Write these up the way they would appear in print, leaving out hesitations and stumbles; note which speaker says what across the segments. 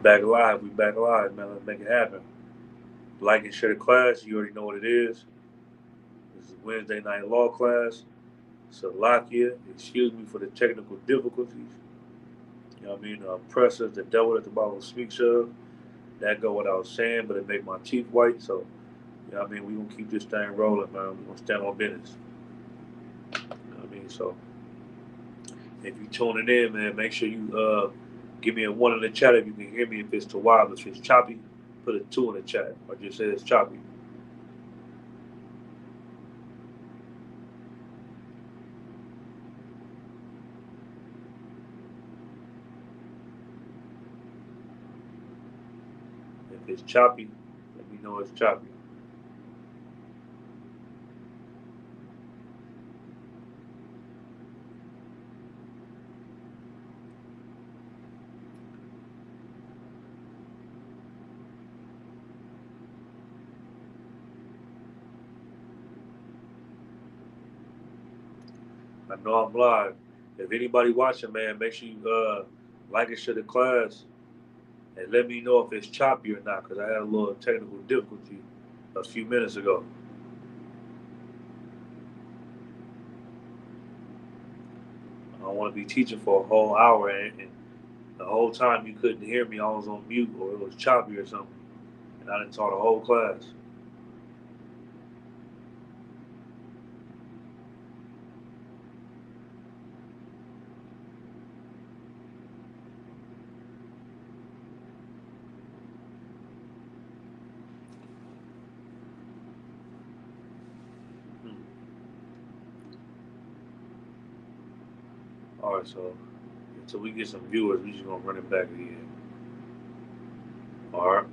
Speaker 1: back alive. We back alive, man. Let's make it happen. Like and share the class. You already know what it is. This is Wednesday night law class. Salakia. Excuse me for the technical difficulties. You know what I mean? Oppressors, the devil that the Bible speaks of. That go without saying, but it make my teeth white. So, you know what I mean? We gonna keep this thing rolling, man. We gonna stand on business. You know what I mean? So, if you tuning in, man, make sure you give me a one in the chat if you can hear me. If it's too wild, if it's choppy, put a two in the chat, or just say it's choppy. If it's choppy, let me know it's choppy. I know I'm live. If anybody watching, man, make sure you like and share the class, and let me know if it's choppy or not, because I had a little technical difficulty a few minutes ago. I don't want to be teaching for a whole hour, and the whole time you couldn't hear me. I was on mute, or it was choppy or something, and I didn't taught the whole class. Hmm. All right, so until we get some viewers, we just gonna run it back again. All right.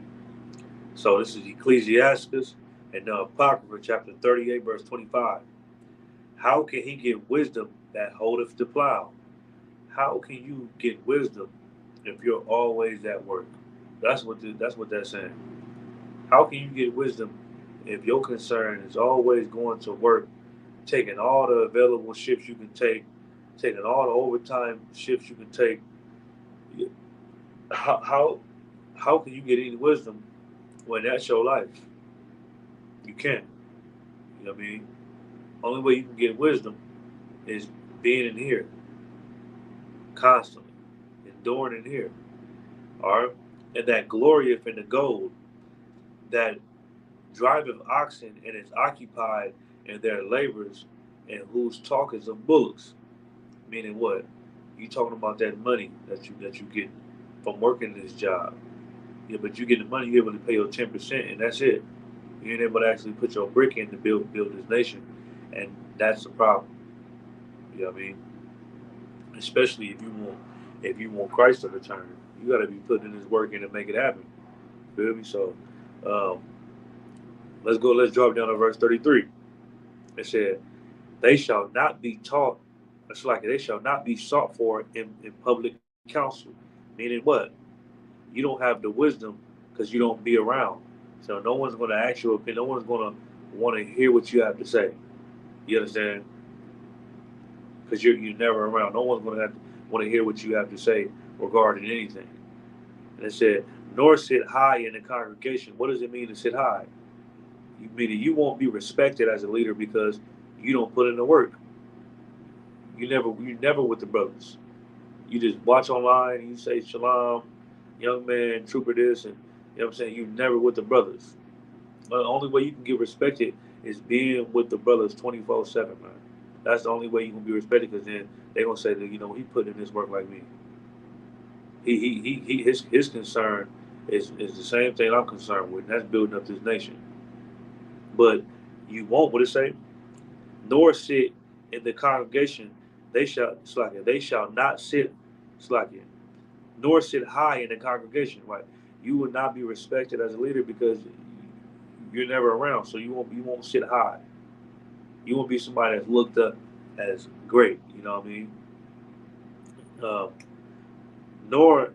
Speaker 1: So this is Ecclesiasticus and the Apocrypha, chapter 38, verse 25. How can he get wisdom that holdeth the plow? How can you get wisdom if you're always at work? That's what that's saying. How can you get wisdom if your concern is always going to work, taking all the available shifts you can take, taking all the overtime shifts you can take? How how how can you get any wisdom when that's your life? You can't. You know what I mean? Only way you can get wisdom is being in here constantly, enduring in here. All right? And that glorieth in the gold that driveth oxen and is occupied in their labors, and whose talk is of bullocks. Meaning what? You talking about that money that you get from working this job. Yeah, but you get the money, you're able to pay your 10%, and that's it. You ain't able to actually put your brick in to build this nation, and that's the problem. You know what I mean? Especially if you want Christ to return, you got to be putting this work in to make it happen. Feel me? So, um, let's go. Let's drop down to verse 33. It said, "They shall not be taught. It's like they shall not be sought for in public counsel." Meaning what? You don't have the wisdom because you don't be around. So no one's going to ask your opinion. No one's going to want to hear what you have to say. You understand? Because you're never around. No one's going to want to hear what you have to say regarding anything. And it said, "Nor sit high in the congregation." What does it mean to sit high? You mean that you won't be respected as a leader because you don't put in the work. You never with the brothers. You just watch online. And you say shalom, young man, trooper this, and you know what I'm saying. You never with the brothers. The only way you can get respected is being with the brothers 24/7, man. That's the only way you can be respected because then they gonna say that he put in this work like me. His concern is the same thing I'm concerned with, and that's building up this nation. But you won't. What it say? Nor sit in the congregation. They shall not sit slacking. Nor sit high in the congregation. Right? You will not be respected as a leader because you're never around. So you won't sit high. You won't be somebody that's looked up as great. You know what I mean? Um, nor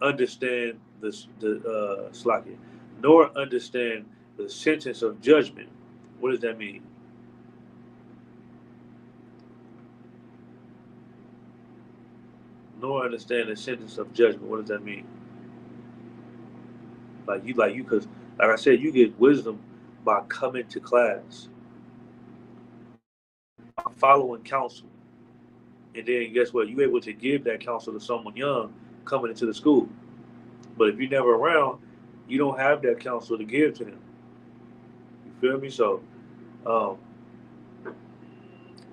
Speaker 1: understand the slacking. Nor understand the sentence of judgment. What does that mean? Nor understand the sentence of judgment. What does that mean? Because like I said, you get wisdom by coming to class, by following counsel, and then guess what? You able to give that counsel to someone young coming into the school. But if you're never around, you don't have that counsel to give to them. You feel me? So, um,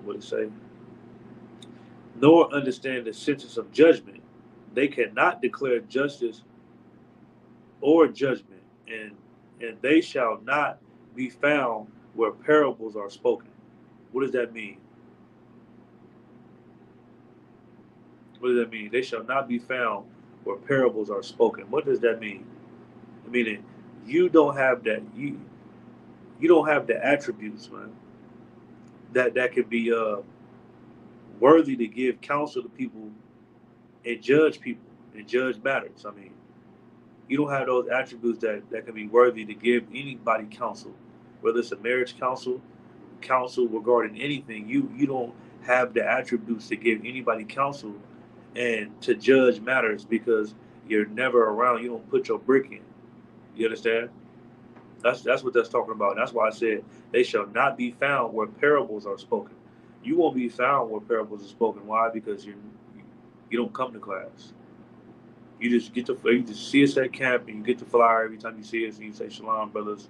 Speaker 1: what it say? Nor understand the sentence of judgment. They cannot declare justice or judgment, and they shall not be found where parables are spoken. What does that mean? What does that mean? They shall not be found where parables are spoken. What does that mean? Meaning, you don't have that. You don't have the attributes, man, that could be worthy to give counsel to people and judge matters. I mean, you don't have those attributes that can be worthy to give anybody counsel, whether it's a marriage counsel regarding anything. You don't have the attributes to give anybody counsel and to judge matters because you're never around. You don't put your brick in. You understand? That's what that's talking about. And that's why I said they shall not be found where parables are spoken. You won't be found where parables are spoken. Why? Because you don't come to class. You just see us at camp and you get the flyer every time you see us and you say shalom brothers,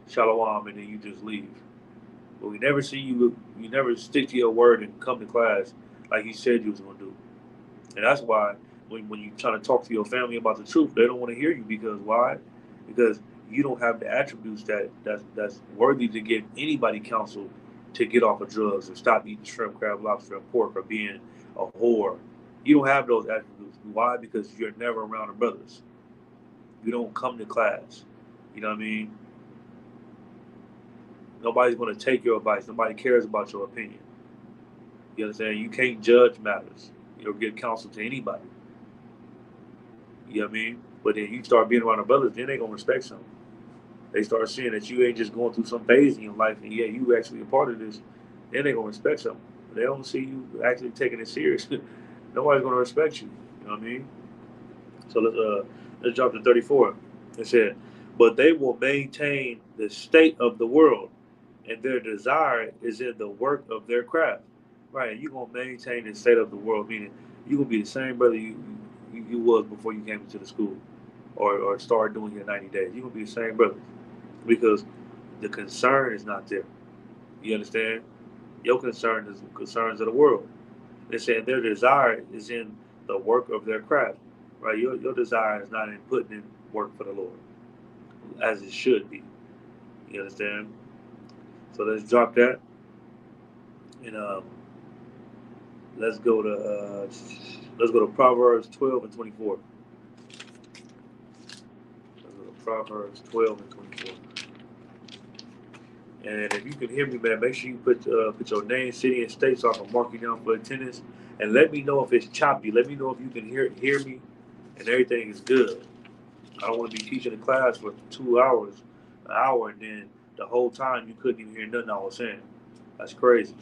Speaker 1: shalom, and then you just leave. But we never see you. You never stick to your word and come to class like you said you was gonna do. And that's why when you try to talk to your family about the truth, they don't want to hear you because why? Because you don't have the attributes that's worthy to give anybody counsel to get off of drugs or stop eating shrimp, crab, lobster, and pork or being a whore. You don't have those attributes. Why? Because you're never around the brothers. You don't come to class. You know what I mean? Nobody's going to take your advice. Nobody cares about your opinion. You understand? You can't judge matters. You don't give counsel to anybody. You know what I mean? But then you start being around the brothers, then they gonna respect something. They start seeing that you ain't just going through some phase in your life, and yeah, you actually a part of this. Then they gonna respect something. They don't see you actually taking it serious. Nobody's gonna respect you. You know what I mean? So let's jump to 34. It said, "But they will maintain the state of the world, and their desire is in the work of their craft." Right? You gonna maintain the state of the world, meaning you gonna be the same brother you was before you came into the school, or started doing your 90 days. You gonna be the same brother because the concern is not there. You understand? Your concern is the concerns of the world. They said their desire is in the work of their craft. Right? Your desire is not in putting in work for the Lord, as it should be. You understand? So let's drop that and let's go to Proverbs 12 and 24. Let's go to Proverbs 12 and 24. And if you can hear me, man, make sure you put your name, city, and state so I can mark you down for attendance. And let me know if it's choppy. Let me know if you can hear me and everything is good. I don't want to be teaching a class for 2 hours, an hour, and then the whole time you couldn't even hear nothing I was saying. That's crazy.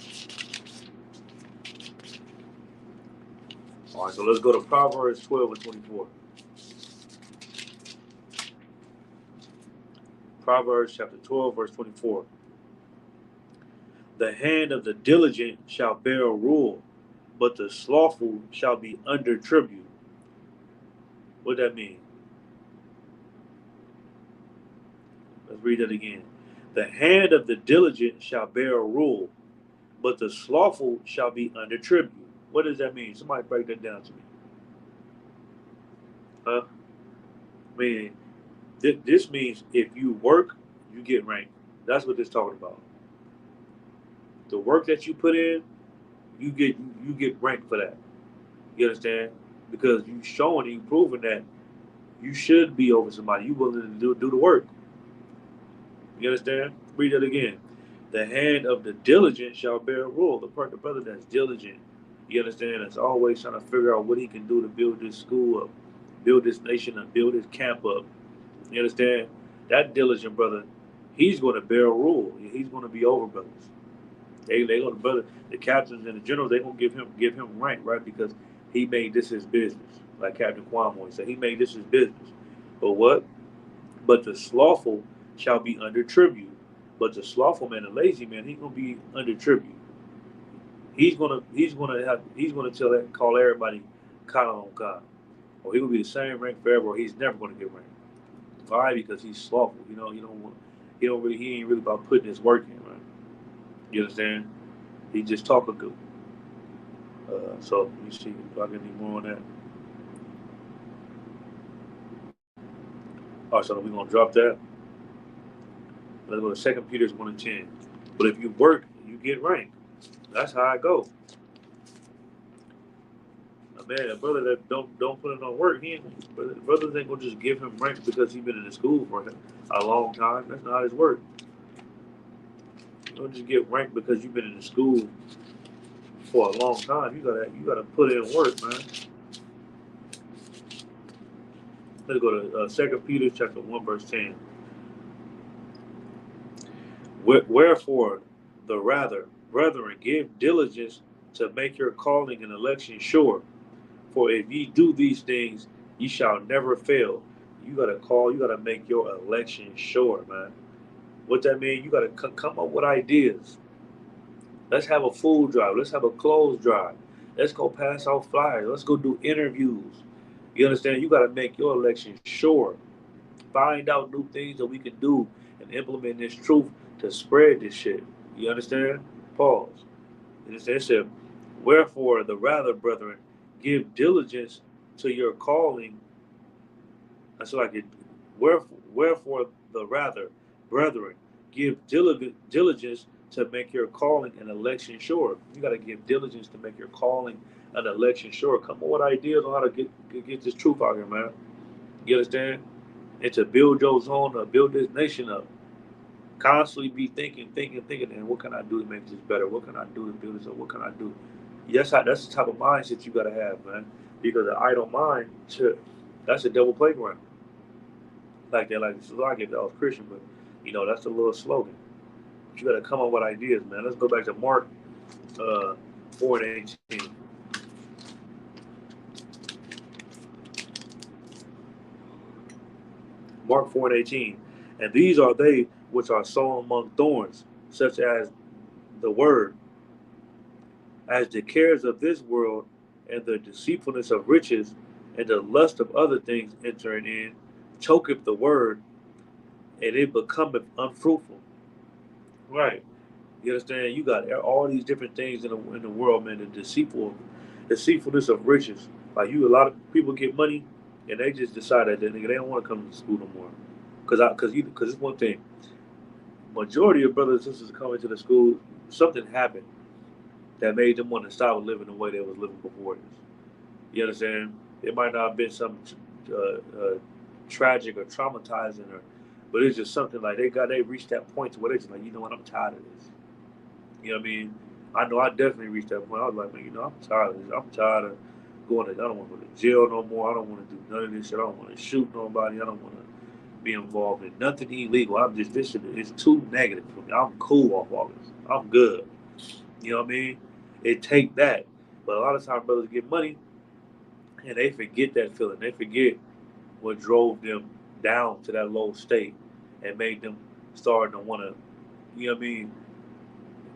Speaker 1: All right, so let's go to Proverbs 12 and 24. Proverbs chapter 12, verse 24. The hand of the diligent shall bear a rule, but the slothful shall be under tribute. What that mean? Let's read that again. The hand of the diligent shall bear a rule, but the slothful shall be under tribute. What does that mean? Somebody break that down to me. Huh? I mean, this means if you work, you get ranked. That's what this talking about. The work that you put in, you get ranked for that. You understand? Because you showing and you proving that you should be over somebody. You willing to do the work. You understand? Read that again. The hand of the diligent shall bear rule. The brother that's diligent, you understand, that's always trying to figure out what he can do to build this school up, build this nation up, build this camp up. You understand? That diligent brother, he's going to bear rule. He's going to be over brothers. They going to brother the captains and the generals. They going to give him rank, right? Because he made this his business. Like Captain Kwame said, he made this his business. But what? But the slothful shall be under tribute. But the slothful man, the lazy man, he's gonna be under tribute. He's gonna tell that call everybody kind on God. Or he will be the same rank forever, or he's never gonna get ranked. Why? Because he's slothful. He ain't really about putting his work in, right? You understand? He just talking good. So let me see if I can need more on that. All right, so we're gonna drop that. Let's go to Second Peter's 1:10. But if you work, you get ranked. That's how I go. Man, a brother that don't put in no work, he ain't, brothers ain't gonna just give him rank because he been in the school for a long time. That's not how this work. You don't just get ranked because you've been in the school for a long time. You gotta put in work, man. Let's go to Second Peter chapter 1 verse 10. Wherefore, the rather, brethren, give diligence to make your calling and election sure. For if ye do these things, ye shall never fail. You gotta call. You gotta make your election sure, man. What that mean? You gotta come up with ideas. Let's have a food drive. Let's have a clothes drive. Let's go pass out flyers. Let's go do interviews. You understand? You gotta make your election sure. Find out new things that we can do and implement this truth to spread this shit. You understand? Pause. It said, wherefore the rather, brethren, give diligence to your calling. That's like it. Wherefore the rather, brethren, give diligence to make your calling and election sure. You got to give diligence to make your calling and election sure. Come up with ideas on how to get this truth out here, man. You understand? And to build your zone up, build this nation up. Constantly be thinking, and what can I do to make this better? What can I do to build this up? What can I do? That's the type of mindset you gotta have, man. Because the idle mind, that's a devil playground. Like that, like this is I get that I was Christian, but that's a little slogan. But you gotta come up with ideas, man. Let's go back to Mark 4:18. Mark 4:18. And these are they which are sown among thorns, such as the word, as the cares of this world and the deceitfulness of riches and the lust of other things entering in, choketh the word, and it becometh unfruitful. Right. You understand? You got all these different things in the world, man. The deceitfulness of riches. Like a lot of people get money, and they just decide that they don't want to come to school no more. Because it's one thing. Majority of brothers and sisters coming to the school, something happened that made them want to stop living the way they was living before this. You understand? It might not have been some tragic or traumatizing, but it's just something like they reached that point to where they just like, you know what, I'm tired of this. You know what I mean? I know I definitely reached that point. I was like, man, I'm tired of this. I'm tired of going to. I don't want to go to jail no more. I don't want to do none of this shit. I don't want to shoot nobody. I don't want to be involved in nothing illegal. I'm just this shit is too negative for me. I'm cool off all this. I'm good. You know what I mean? It take that, but a lot of times brothers get money and they forget that feeling. They forget what drove them down to that low state and made them start to want to, you know what I mean,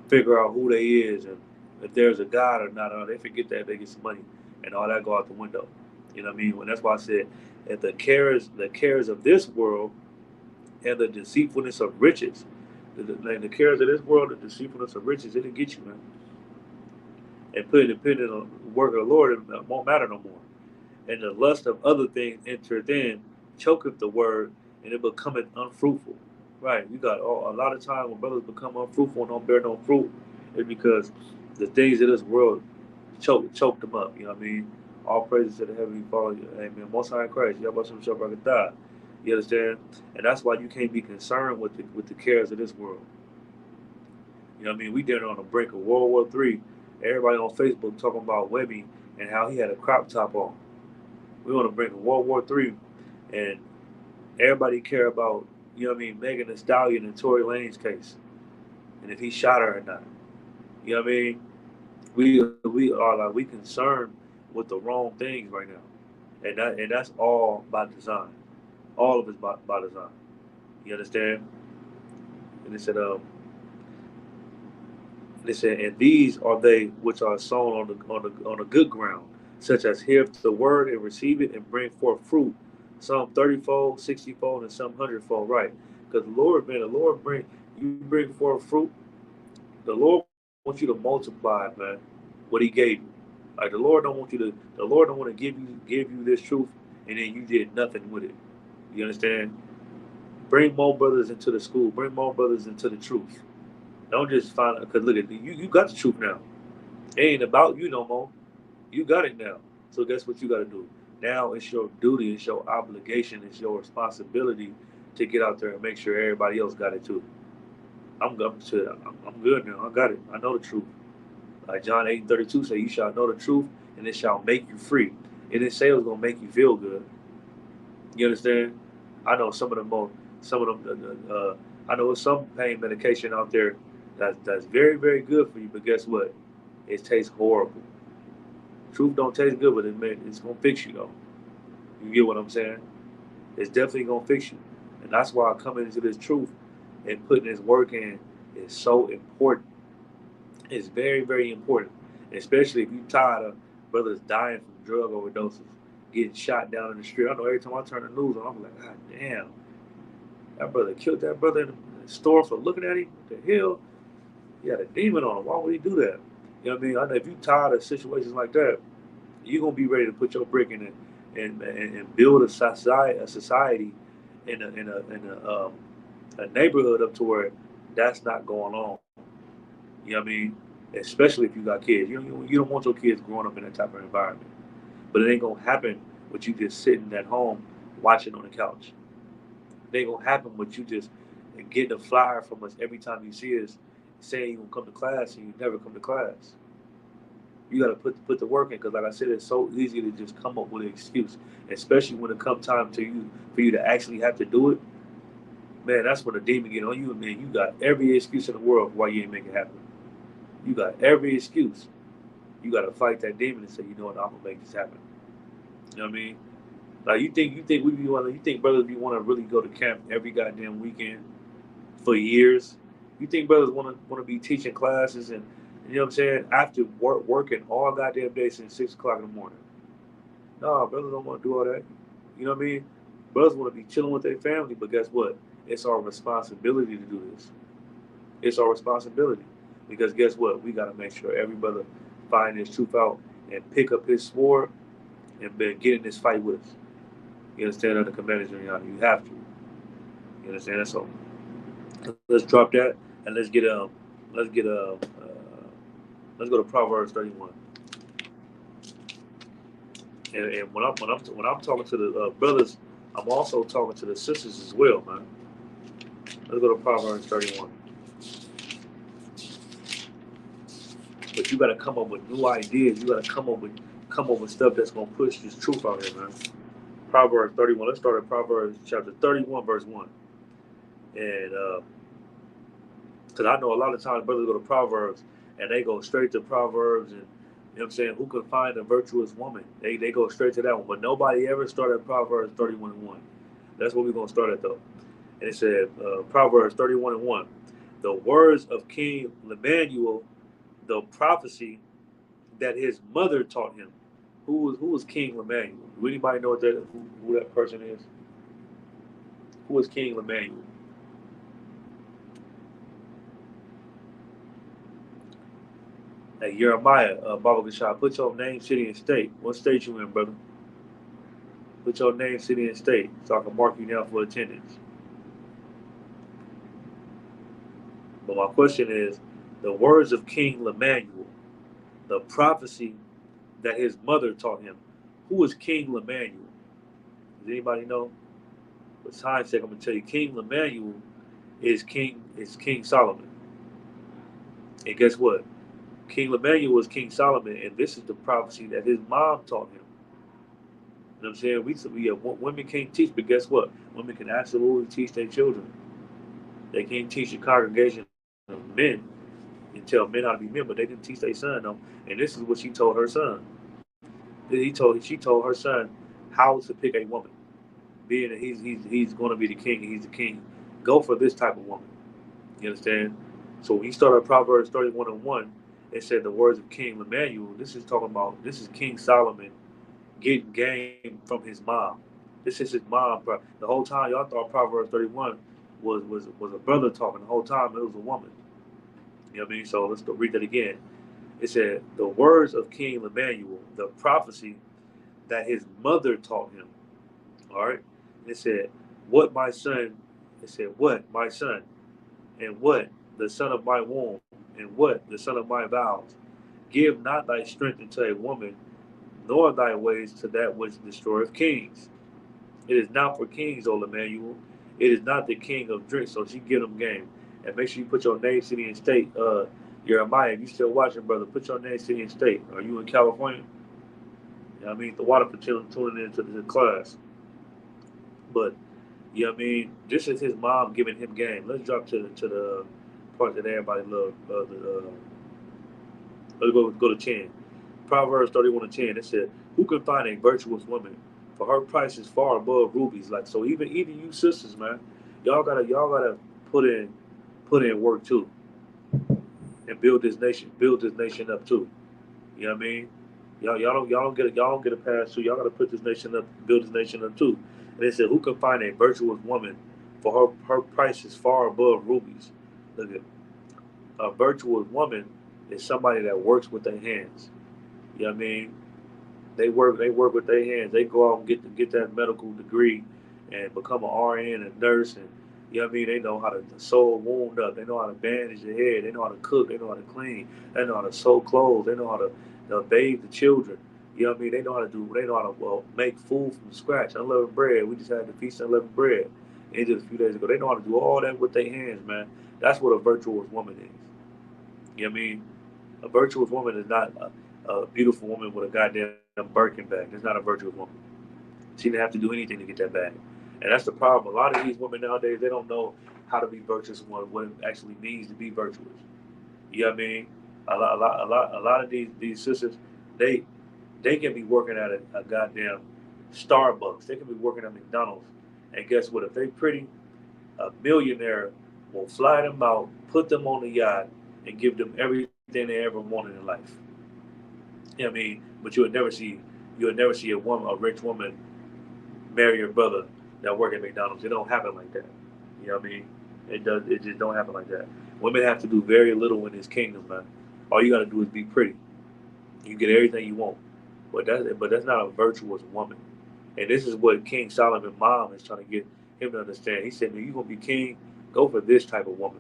Speaker 1: figure out who they is and if there's a God or not. They forget that they get some money and all that go out the window. You know what I mean? Well, that's why I said that the cares of this world and the deceitfulness of riches, the cares of this world, the deceitfulness of riches, it'll get you, man. And put it dependent on the work of the Lord, it won't matter no more. And the lust of other things entereth in, choketh the word, and it becometh unfruitful. Right? You got a lot of time when brothers become unfruitful and don't bear no fruit, is because the things of this world choke them up. You know what I mean? All praises to the heavenly Father. Amen. Most High in Christ. Y'all about some shop I could die. You understand? And that's why you can't be concerned with the cares of this world. You know what I mean? We did it on the brink of World War III. Everybody on Facebook talking about Webby and how he had a crop top on. We on the brink of World War III, and everybody care about, you know what I mean, Megan Thee Stallion and Tory Lanez case, and if he shot her or not. You know what I mean? We concerned with the wrong things right now, and that's all by design. All of it's by design. You understand? And they said, and these are they which are sown on the good ground, such as hear the word and receive it and bring forth fruit, some 30-fold, 60-fold, and some 100-fold. Right? Because the Lord you bring forth fruit. The Lord wants you to multiply, man, what He gave you. Like the Lord don't want to give you this truth, and then you did nothing with it. You understand? Bring more brothers into the school. Bring more brothers into the truth. Don't just find because look at you. You got the truth now. It ain't about you no more. You got it now. So guess what you got to do? Now it's your duty. It's your obligation. It's your responsibility to get out there and make sure everybody else got it too. I'm good now. I got it. I know the truth. Like John 8:32 say, "You shall know the truth, and it shall make you free." It didn't say it was gonna make you feel good. You understand? I know some of them. I know some pain medication out there that's very very good for you, but guess what? It tastes horrible. Truth don't taste good, but it's gonna fix you though. You get what I'm saying? It's definitely gonna fix you, and that's why coming into this truth and putting this work in is so important. It's very very important, especially if you're tired of brothers dying from drug overdoses, getting shot down in the street. I know every time I turn the news on, I'm like, God damn, that brother killed that brother in the store for looking at him. What the hell? He had a demon on him. Why would he do that? You know what I mean? I know if you're tired of situations like that, you're gonna be ready to put your brick in it and build a society in a neighborhood up to where that's not going on. You know what I mean? Especially if you got kids. You don't want your kids growing up in that type of environment. But it ain't gonna happen with you just sitting at home watching on the couch. It ain't gonna happen with you just getting a flyer from us every time you see us saying you gonna come to class and you never come to class. You got to put the work in because, like I said, it's so easy to just come up with an excuse, especially when it comes time to you for you to actually have to do it. Man, that's when the demon get on you, and man, you got every excuse in the world why you ain't make it happen. You got every excuse. You got to fight that demon and say, you know what, I'm gonna make this happen. You know what I mean? Like you think brothers be want to really go to camp every goddamn weekend for years? You think brothers want to be teaching classes and you know what I'm saying after working all goddamn day since 6 o'clock in the morning? No, brothers don't want to do all that. You know what I mean? Brothers want to be chilling with their family, but guess what? It's our responsibility to do this. It's our responsibility because guess what? We got to make sure every brother find his truth out and pick up his sword and get in this fight with us. You understand? Under commanders, you have to. You understand? That's all. Let's drop that and let's get let's go to Proverbs 31. And when I'm talking to the brothers, I'm also talking to the sisters as well, man. Let's go to Proverbs 31. But you got to come up with new ideas. You got to come up with stuff that's gonna push this truth out here, man. Proverbs 31. Let's start at Proverbs chapter 31, verse 1. And because I know a lot of times brothers go to Proverbs and they go straight to Proverbs and you know what I'm saying, who can find a virtuous woman? They go straight to that one. But nobody ever started at Proverbs 31 and 1. That's what we're gonna start at though. And it said Proverbs 31 and 1. The words of King Lemuel, the prophecy that his mother taught him. Who was King Lemuel? Do anybody know who that person is? Who is King Lemuel? Hey, Jeremiah, Baba Gashah, put your name, city, and state. What state you in, brother? Put your name, city, and state so I can mark you down for attendance. But my question is, the words of King Lemuel, the prophecy that his mother taught him. Who is King Lemuel? Does anybody know? For time's sake, I'm gonna tell you, King Lemuel is King Solomon. And guess what? King Lemuel was King Solomon, and this is the prophecy that his mom taught him. You know what I'm saying? Women can't teach, but guess what? Women can absolutely teach their children. They can't teach a congregation of men and tell men how to be men, but they didn't teach their son though. And this is what she told her son. She told her son how to pick a woman. being that he's going to be the king and he's the king, go for this type of woman. You understand? So when you start at Proverbs 31 and 1, it said the words of King Lemuel. This is talking about, this is King Solomon getting game from his mom. This is his mom. The whole time y'all thought Proverbs 31 was a brother talking. The whole time it was a woman. You know what I mean? So let's go read that again. It said the words of King Lemuel, the prophecy that his mother taught him. All right. And it said, what my son, it said, what my son, and what the son of my womb, and what the son of my vows. Give not thy strength unto a woman, nor thy ways to that which destroyeth kings. It is not for kings, O Emmanuel. It is not the king of drink. So she give them game. And make sure you put your name, city, and state. Jeremiah, if you still watching, brother, put your name, city, and state. Are you in California? You know what I mean? The water for tuning into the class. But, you know what I mean? This is his mom giving him game. Let's drop to the part that everybody loves. Let's go to 10. Proverbs 31 and 10. It said, who can find a virtuous woman? For her price is far above rubies. Like, so even you sisters, man, y'all gotta put in put in work too, and build this nation up too. You know what I mean? Y'all don't get a pass too. Y'all gotta put this nation up, build this nation up too. And they said, who can find a virtuous woman? For her price is far above rubies. Look at, a virtuous woman is somebody that works with their hands. You know what I mean? They work with their hands. They go out and get that medical degree and become an RN, a nurse, and you know what I mean. They know how to sew a wound up. They know how to bandage the head. They know how to cook. They know how to clean. They know how to sew clothes. They know how to bathe the children. You know what I mean. They know how to do. They know how to make food from scratch. Unleavened bread. We just had the feast of unleavened bread. Just a few days ago. They know how to do all that with their hands, man. That's what a virtuous woman is. You know what I mean? A virtuous woman is not a beautiful woman with a goddamn Birkin bag. That's not a virtuous woman. She didn't have to do anything to get that bag. And that's the problem. A lot of these women nowadays, they don't know how to be virtuous and what it actually means to be virtuous. You know what I mean? A lot of these sisters, they they can be working at a goddamn Starbucks. They can be working at McDonald's. And guess what? If they pretty, a millionaire will fly them out, put them on the yacht, and give them everything they ever wanted in life. You know what I mean? But you'll never see a rich woman marry your brother that work at McDonald's. It don't happen like that. You know what I mean? It just don't happen like that. Women have to do very little in this kingdom, man. All you gotta do is be pretty. You get everything you want. But that's not a virtuous woman. And this is what King Solomon's mom is trying to get him to understand. He said, "Man, you gonna be king? Go for this type of woman.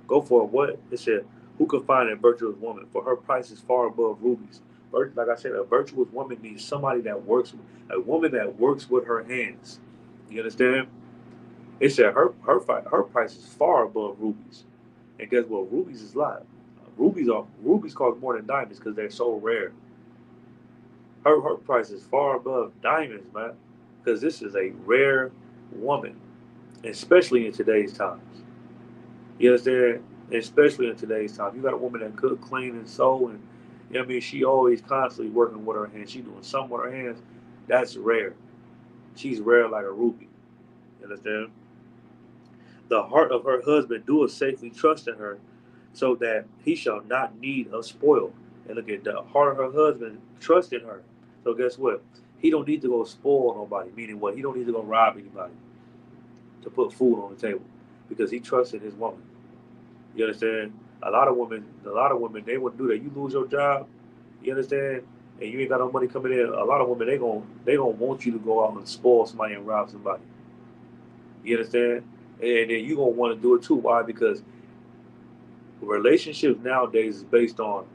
Speaker 1: Go for what?" It said, "Who can find a virtuous woman? For her price is far above rubies." Like I said, a virtuous woman means somebody that works, a woman that works with her hands. You understand? It said her price is far above rubies. And guess what? Rubies is live. Rubies cost more than diamonds because they're so rare. Her price is far above diamonds, man, because this is a rare woman, especially in today's times. You understand? Especially in today's time, you got a woman that cook, clean, and sew, and you know what I mean. She always constantly working with her hands. She doing something with her hands. That's rare. She's rare like a ruby. You understand? The heart of her husband doeth safely trust in her, so that he shall not need a spoil. And look at the heart of her husband trust in her. So guess what? He don't need to go spoil nobody. Meaning what? He don't need to go rob anybody to put food on the table because he trusted his woman. You understand? A lot of women, they wouldn't do that. You lose your job, you understand, and you ain't got no money coming in. A lot of women, they gonna want you to go out and spoil somebody and rob somebody. You understand? And then you gonna want to do it too. Why? Because relationships nowadays is based on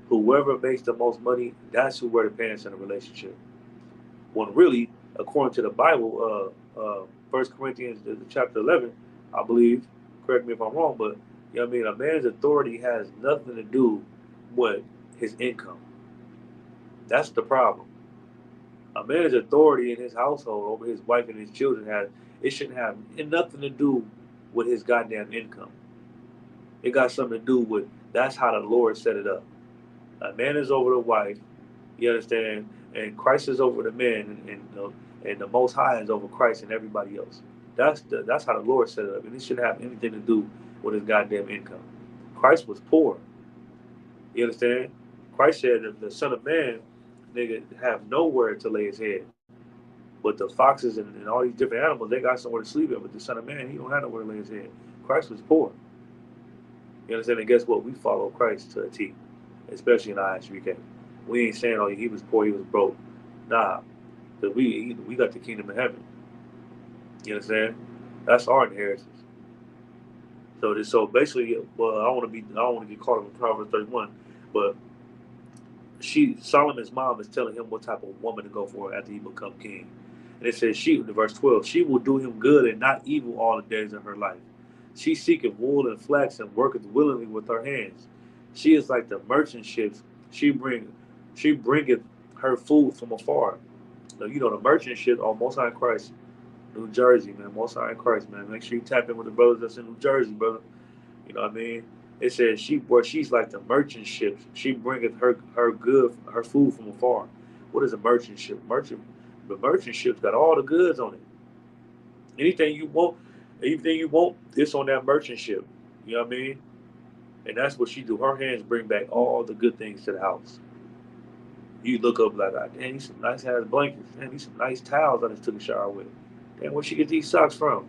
Speaker 1: whoever makes the most money. That's who wear the pants in a relationship. When really, according to the Bible, 1 Corinthians chapter 11, I believe. Correct me if I'm wrong, but you know what I mean. A man's authority has nothing to do with his income. That's the problem. A man's authority in his household over his wife and his children has it shouldn't have nothing to do with his goddamn income. It got something to do with that's how the Lord set it up. A man is over the wife, you understand, and Christ is over the man, and and the Most High is over Christ and everybody else. That's how the Lord set it up, and it shouldn't have anything to do with his goddamn income. Christ was poor. You understand? Christ said that the Son of Man, nigga, have nowhere to lay his head. But the foxes and all these different animals, they got somewhere to sleep at. But the Son of Man, he don't have nowhere to lay his head. Christ was poor. You understand? And guess what? We follow Christ to a T, especially in ISUK. We ain't saying, oh, he was poor, he was broke. Nah, because we got the kingdom of heaven. You understand? That's our inheritance. So basically, well, I don't want to get caught up in Proverbs 31, but Solomon's mom is telling him what type of woman to go for after he become king. And it says she, in verse 12, she will do him good and not evil all the days of her life. She seeketh wool and flax and worketh willingly with her hands. She is like the merchant ships. She bringeth her food from afar. Now, you know, the merchant ship on Most High in Christ, New Jersey, man. Most High in Christ, man. Make sure you tap in with the brothers that's in New Jersey, brother. You know what I mean? It says she's like the merchant ships. She bringeth her food from afar. What is a merchant ship? The merchant ship's got all the goods on it. Anything you want, it's on that merchant ship. You know what I mean? And that's what she do. Her hands bring back all the good things to the house. You look up like, damn, these some nice ass blankets. Damn, these some nice towels I just took a shower with. Damn, where she get these socks from?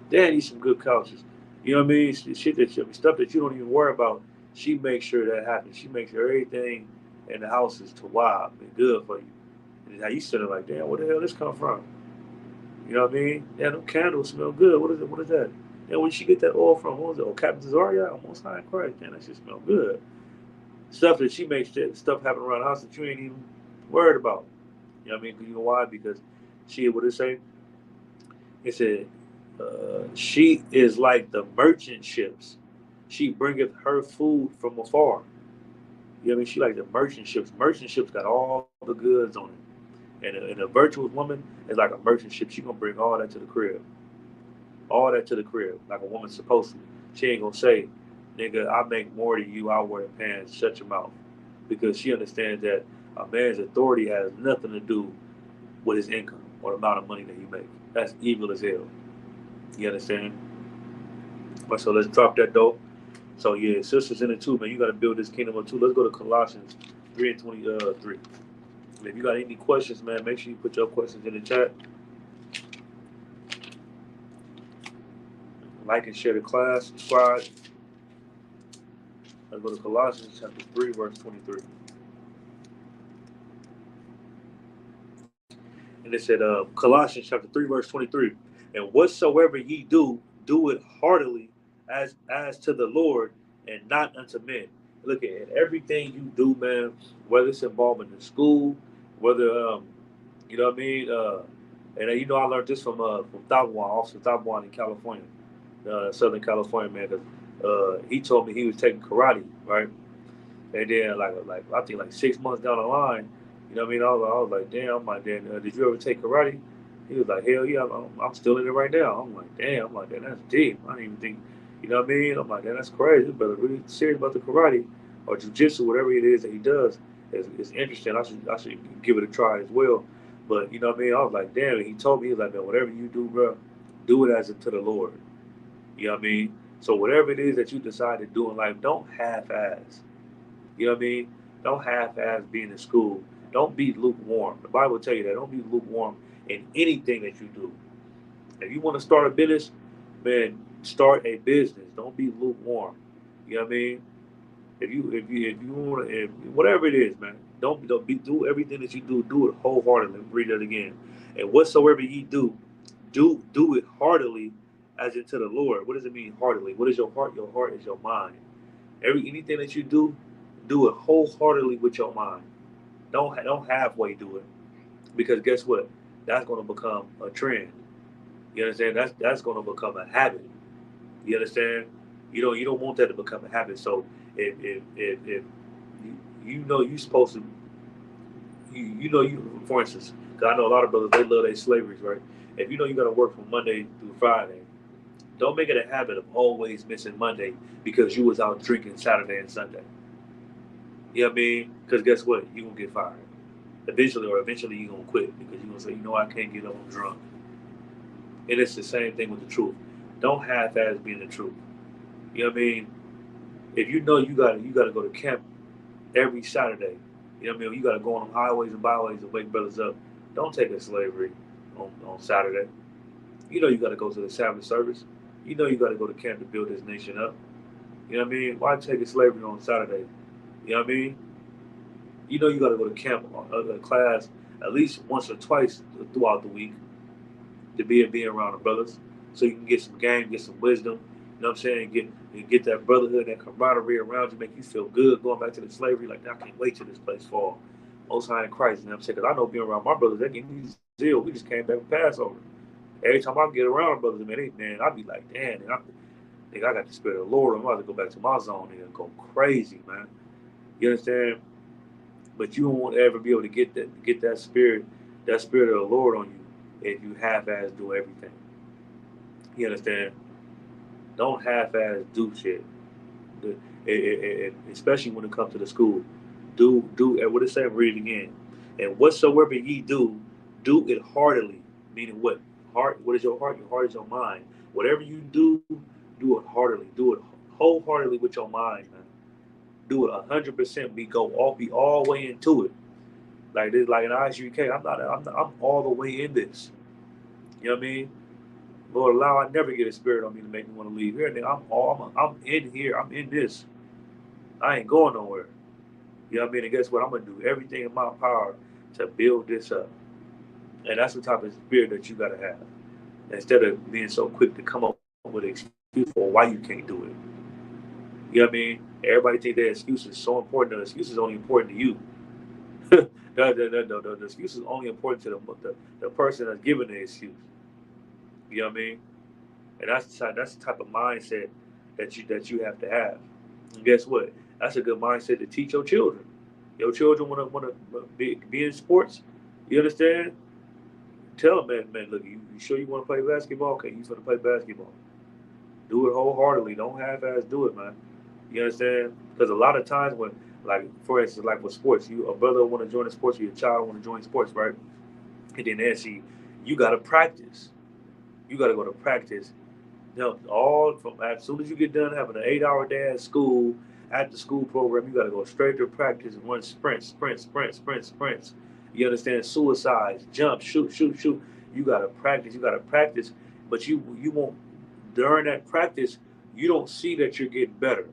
Speaker 1: Damn, these some good couches. You know what I mean? Shit stuff that you don't even worry about. She makes sure that happens. She makes sure everything in the house is to wow and good for you. And how you sitting like, damn, where the hell this come from? You know what I mean? Yeah, them candles smell good. What is it? What is that? Yeah, where she get that oil from? What was it? Oh, Captain Zaria? Almost high in Christ. Damn, that shit smell good. Stuff that she makes stuff happen around the house that you ain't even worried about. You know what I mean? You know why? Because she, what it say? It said, she is like the merchant ships. She bringeth her food from afar. You know what I mean? She like the merchant ships. Merchant ships got all the goods on it. And a virtuous woman is like a merchant ship. She gonna bring all that to the crib. All that to the crib, like a woman's supposed to. She ain't gonna say, nigga, I make more than you, I'll wear the pants, shut your mouth. Because she understands that a man's authority has nothing to do with his income or the amount of money that he makes. That's evil as hell. You understand? But so let's drop that though. So yeah, sisters in it too, man. You gotta build this kingdom of two. Let's go to Colossians 3:23. If you got any questions, man, make sure you put your questions in the chat. Like and share the class, subscribe. Let's go to Colossians chapter 3, verse 23. And it said, Colossians chapter 3, verse 23. And whatsoever ye do, do it heartily as to the Lord and not unto men. Look at everything you do, man, whether it's involvement in school, whether, you know what I mean? And you know, I learned this from Thawan, Officer Thawan in California, Southern California, man, because he told me he was taking karate, right? And then like I think like 6 months down the line, you know what I mean? I was like, damn. I'm like, damn, did you ever take karate? He was like, hell yeah, I'm still in it right now. I'm like, damn. I'm like, damn, that's deep. I didn't even think, you know what I mean? I'm like, damn, that's crazy. But really serious about the karate or jujitsu, whatever it is that he does, is interesting. I should give it a try as well. But you know what I mean? I was like, damn. And he told me, he was like, man, whatever you do, bro, do it as unto the Lord. You know what I mean? So whatever it is that you decide to do in life, don't half-ass. You know what I mean? Don't half-ass being in school. Don't be lukewarm. The Bible will tell you that. Don't be lukewarm in anything that you do. If you want to start a business, man, start a business. Don't be lukewarm. You know what I mean? If you want to, whatever it is, man, do everything that you do it wholeheartedly. Read that again. And whatsoever ye do it heartily, as into the Lord. What does it mean heartily? What is your heart? Your heart is your mind. Anything that you do it wholeheartedly with your mind. Don't halfway do it, because guess what? That's going to become a trend. You understand? That's going to become a habit. You understand? You don't want that to become a habit. So if you know you're supposed to, you know you, for instance, because I know a lot of brothers, they love their slaveries, right? If you know you're going to work from Monday through Friday, don't make it a habit of always missing Monday because you was out drinking Saturday and Sunday. You know what I mean? Because guess what? You're going to get fired. Eventually you're gonna quit because you're gonna say, you know, I can't get up, I'm drunk. And it's the same thing with the truth. Don't half-ass being the truth. You know what I mean? If you know you gotta go to camp every Saturday, you know what I mean? You gotta go on them highways and byways and wake brothers up. Don't take a slavery on Saturday. You know you gotta go to the Sabbath service. You know you gotta go to camp to build this nation up. You know what I mean? Why take a slavery on Saturday? You know what I mean? You know you got to go to camp, a class at least once or twice throughout the week to be around the brothers, so you can get some game, get some wisdom. You know what I'm saying? Get that brotherhood, that camaraderie around you, make you feel good going back to the slavery. Like, I can't wait till this place fall. Most High in Christ. You know what I'm saying? Because I know being around my brothers, they give me zeal. We just came back from Passover. Every time I get around brothers, man, I be like, damn, I got the spirit of the Lord. I'm about to go back to my zone and go crazy, man. You understand? But you won't ever be able to get that spirit of the Lord on you if you half-ass do everything. You understand? Don't half-ass do shit. Especially when it comes to the school. Do what it say? Read it again. And whatsoever ye do it heartily. Meaning what? Heart. What is your heart? Your heart is your mind. Whatever you do it heartily. Do it wholeheartedly with your mind, man. Do it 100%. Be all the way into it. Like this, like an ISUK, I'm all the way in this. You know what I mean? Lord, allow I never get a spirit on me to make me want to leave here. And I'm in here. I'm in this. I ain't going nowhere. You know what I mean? And guess what? I'm gonna do everything in my power to build this up. And that's the type of spirit that you gotta have. Instead of being so quick to come up with an excuse for why you can't do it. You know what I mean? Everybody think their excuse is so important. The excuse is only important to you. The excuse is only important to the person that's giving the excuse. You know what I mean? And that's the type of mindset that you have to have. And guess what? That's a good mindset to teach your children. Your children want to be in sports. You understand? Tell them, man, look, you sure you want to play basketball? Okay, you want to play basketball. Do it wholeheartedly. Don't half-ass do it, man. You understand? Because a lot of times when, like, for instance, like with sports, a brother want to join the sports, or your child want to join sports, right? And then they see you got to practice. You got to go to practice. You know, all from as soon as you get done having an 8-hour day at school, at the school program, you got to go straight to practice and run sprints. You understand? Suicides, jump, shoot. You got to practice. You got to practice, but you won't. During that practice, you don't see that you're getting better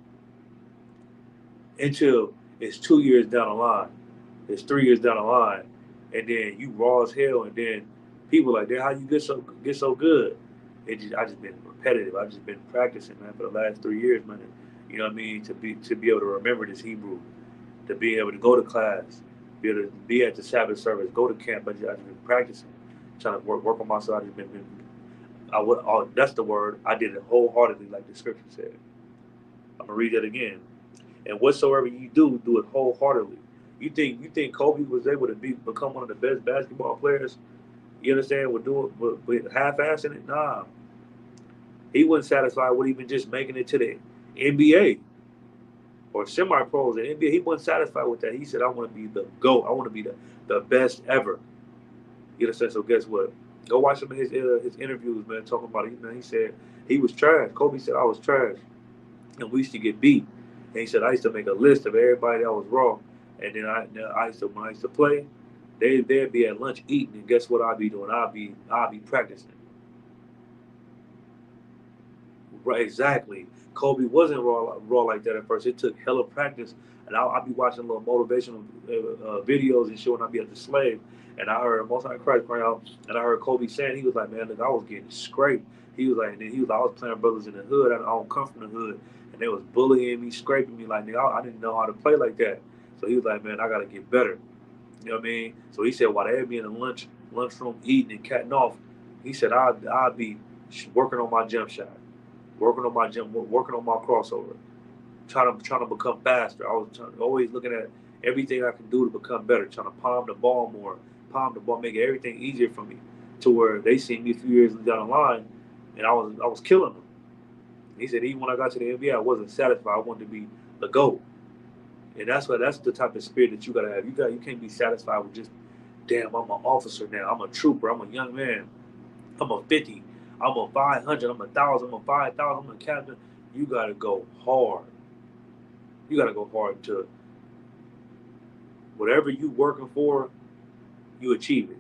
Speaker 1: until it's 2 years down the line, it's 3 years down the line, and then you raw as hell, and then people like that, how you get so good? I just been repetitive. I've just been practicing, man, for the last 3 years, man. You know what I mean? To be able to remember this Hebrew, to be able to go to class, be able to be at the Sabbath service, go to camp. I've just been practicing, trying to work on myself. I just been that's the word. I did it wholeheartedly, like the scripture said. I'm gonna read that again. And whatsoever you do it wholeheartedly. You think Kobe was able to become one of the best basketball players? You understand? With half-assing it? Nah, he wasn't satisfied with even just making it to the NBA or semi-pros in the NBA. He wasn't satisfied with that. He said, "I want to be the GOAT. I want to be the best ever." You understand? So guess what? Go watch some of his interviews, man, talking about it. Man, he said he was trash. Kobe said, "I was trash," and we used to get beat. And he said, "I used to make a list of everybody that was wrong, and then when I used to play, they'd be at lunch eating, and guess what I'd be doing? I'd be practicing." Right, exactly. Kobe wasn't raw like that at first. It took hella practice, and I'll be watching little motivational videos and shit when I be at the slave. And I heard Most High Christ crying out, and I heard Kobe saying, he was like, "Man, look, I was getting scraped." He was like, and then he was like, "I was playing brothers in the hood. I don't come from the hood, and they was bullying me, scraping me like, nigga, I didn't know how to play like that." So he was like, "Man, I gotta get better." You know what I mean? So he said, while they'd be in the lunchroom eating and catting off, he said, I'd be working on my jump shot, working on my crossover, trying to become faster. I was always looking at everything I could do to become better, trying to palm the ball more, make everything easier for me, to where they seen me a few years down the line, and I was killing them. He said even when I got to the NBA, I wasn't satisfied. I wanted to be the GOAT. And that's the type of spirit that you gotta have. You can't be satisfied with damn, I'm an officer now. I'm a trooper. I'm a young man. I'm a 50. I'm a 500. I'm a 1,000. I'm a 5,000. I'm a captain. You gotta go hard. You gotta go hard to whatever you working for. You achieve it.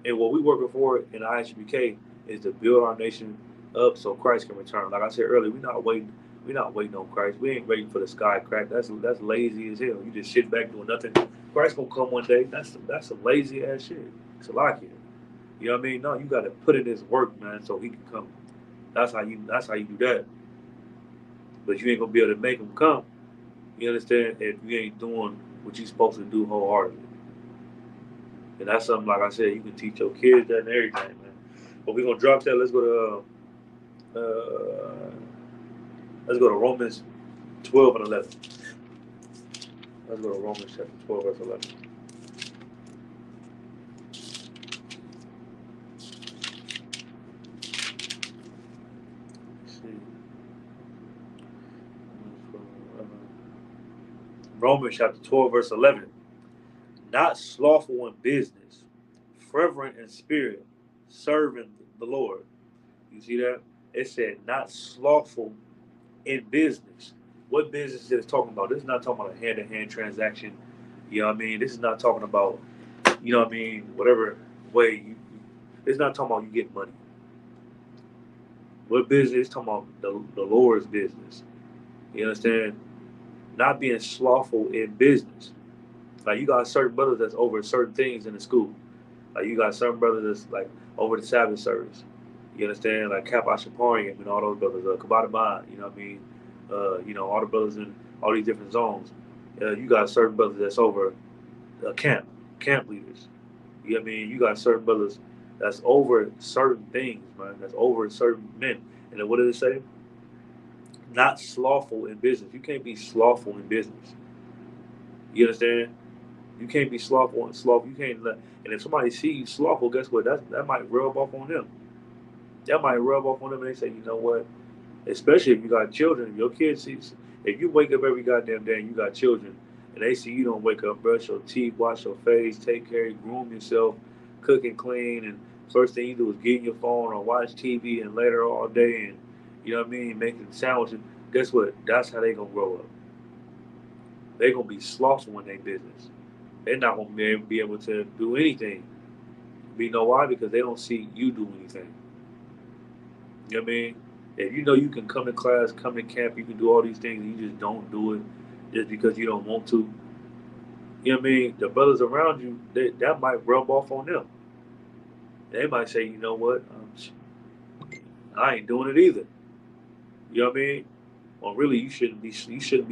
Speaker 1: And what we working for in ISUPK is to build our nation up so Christ can return. Like I said earlier, we're not waiting. We're not waiting on Christ. We ain't waiting for the sky crack. That's lazy as hell. You just sit back doing nothing. Christ gonna come one day. That's some lazy ass shit. It's a lot here. You know what I mean? No, you got to put in his work, man, so he can come. That's how you do that. But you ain't gonna be able to make him come. You understand? If you ain't doing what you're supposed to do wholeheartedly. And that's something, like I said, you can teach your kids that and everything, man. But we're gonna drop that. Let's go to Romans 12 and 11. Let's go to Romans chapter 12, verse 11. Let's see. Romans chapter 12, verse 11. Not slothful in business, fervent in spirit, serving the Lord. You see that? It said not slothful in business. What business is it talking about? This is not talking about a hand-to-hand transaction. You know what I mean? This is not talking about, you know what I mean, whatever way you. It's not talking about you get money. What business is talking about the Lord's business. You understand? Not being slothful in business. Like you got certain brothers that's over certain things in the school. Like you got certain brothers that's like over the Sabbath service. You understand? Like Kappa Shaparian and all those brothers, Kabataban, you know what I mean? All the brothers in all these different zones. You got certain brothers that's over camp leaders. You know what I mean? You got certain brothers that's over certain things, man. That's over certain men. And then what did it say? Not slothful in business. You can't be slothful in business. You understand? You can't be slothful. You can't let. And if somebody sees you slothful, guess what? That might rub off on them. That might rub off on them, and they say, you know what? Especially if you got children, if your kids see. If you wake up every goddamn day and you got children, and they see you don't wake up, brush your teeth, wash your face, take care, groom yourself, cook and clean, and first thing you do is get in your phone or watch TV and later all day, and you know what I mean, making sandwiches. Guess what? That's how they gonna grow up. They gonna be slothful in their business. They're not gonna be able to do anything. You know why? Because they don't see you do anything. You know what I mean? If you know you can come to class, come to camp, you can do all these things, and you just don't do it just because you don't want to. You know what I mean? The brothers around you, that might rub off on them. They might say, you know what? I ain't doing it either. You know what I mean? Well, really, you shouldn't be